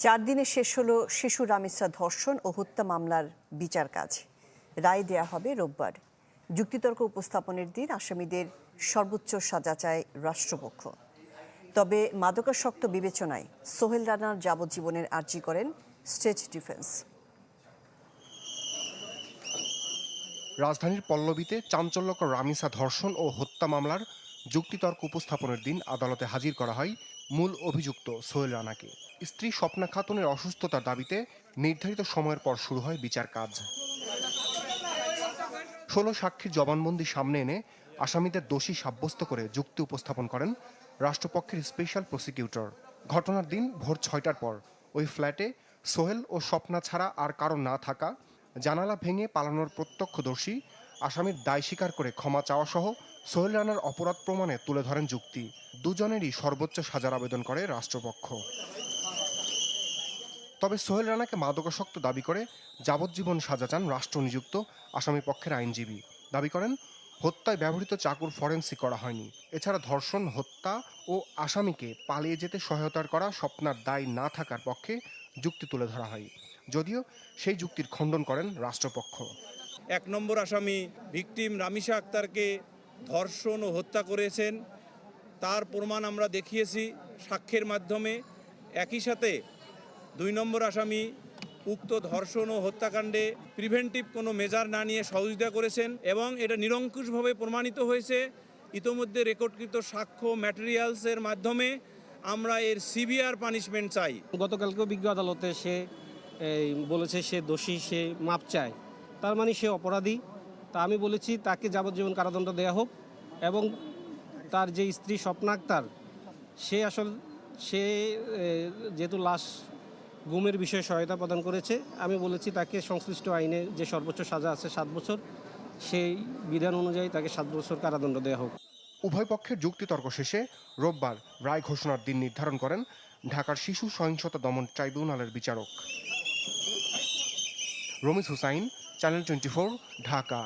4 দিনে শেষ হলো শিশু রামিসা ধর্ষণ ও হত্যা মামলার বিচার কাজ। রায় দেয়া হবে রোববার। যুক্তিতর্ক উপস্থাপনের দিন আসামিদের সর্বোচ্চ সাজা চায় রাষ্ট্রপক্ষ। তবে মাদকাসক্ত বিবেচনায় সোহেল রানার যাবজ্জীবনের আর্জি করেন স্টেট ডিফেন্স। রাজধানীর পল্লবীতে চাঞ্চল্যকর রামিসা ধর্ষণ ও হত্যা মামলার যুক্তিতর্ক উপস্থাপনের দিন আদালতে হাজির করা হয় মূল অভিযুক্ত সোহেল রানাকে। স্ত্রী স্বপ্না খাতুনের অসুস্থতার দাবিতে নির্ধারিত সময়ের পর শুরু হয় বিচার কাজ। 16 সাক্ষীর জবানবন্দি সামনে এনে আসামিদের দোষী সাব্যস্ত করে যুক্তি উপস্থাপন করেন রাষ্ট্রপক্ষের স্পেশাল প্রসিকিউটর। ঘটনার দিন ভোর 6টার পর ওই ফ্ল্যাটে সোহেল ও স্বপ্না ছাড়া আর কারো না থাকা, জানালা ভেঙে পালানোর প্রত্যক্ষদর্শী, আসামির দায় স্বীকার করে ক্ষমা চাওয়া সহ সোহেল রানার অপরাধ প্রমাণে তুলে ধরেন যুক্তি। দুজনেরই সর্বোচ্চ সাজার আবেদন করে রাষ্ট্রপক্ষ। তবে সোহেল রানাকে মাদকাসক্ত দাবি করে যাবজ্জীবন সাজা চান রাষ্ট্রনিযুক্ত আসামি পক্ষের আইনজীবী। দাবি করেন হত্যায় ব্যবহৃত চাকুর ফরেনসিক করা হয়নি। এছাড়া ধর্ষণ, হত্যা ও আসামিকে পালিয়ে যেতে সহায়তার করা স্বপ্নার দায় না থাকার পক্ষে যুক্তি তুলে ধরা হয়, যদিও সেই যুক্তির খণ্ডন করেন রাষ্ট্রপক্ষ। 1 নম্বর আসামি ভিকটিম রামিসা আক্তারকে ধর্ষণ ও হত্যা করেছেন, তার প্রমাণ আমরা দেখিয়েছি সাক্ষ্যের মাধ্যমে। একই সাথে 2 নম্বর আসামি উক্ত ধর্ষণ ও হত্যাকাণ্ডে প্রিভেন্টিভ কোনো মেজার না নিয়ে সহযোগিতা করেছেন এবং এটা নিরঙ্কুশভাবে প্রমাণিত হয়েছে। ইতোমধ্যে রেকর্ডকৃত সাক্ষ্য ম্যাটেরিয়ালসের মাধ্যমে আমরা এর সিভিয়ার পানিশমেন্ট চাই। গতকালকেও বিজ্ঞ আদালতে সে বলেছে সে দোষী, সে মাপ চায়, তার মানে সে অপরাধী। তা আমি বলেছি তাকে যাবজ্জীবন কারাদণ্ড দেওয়া হোক এবং তার যে স্ত্রী স্বপ্না আক্তার, সে যেহেতু লাশ গুমের বিষয়ে সহায়তা প্রদান করেছে, আমি বলেছি তাকে সংশ্লিষ্ট আইনে যে সর্বোচ্চ সাজা আছে 7 বছর, সেই বিধান অনুযায়ী তাকে 7 বছর কারাদণ্ড দেওয়া হোক। উভয় পক্ষের যুক্তিতর্ক শেষে রোববার রায় ঘোষণার দিন নির্ধারণ করেন ঢাকার শিশু সহিংসতা দমন ট্রাইব্যুনালের বিচারক। রমিজ হুসাইন, চ্যানেল 24, ঢাকা।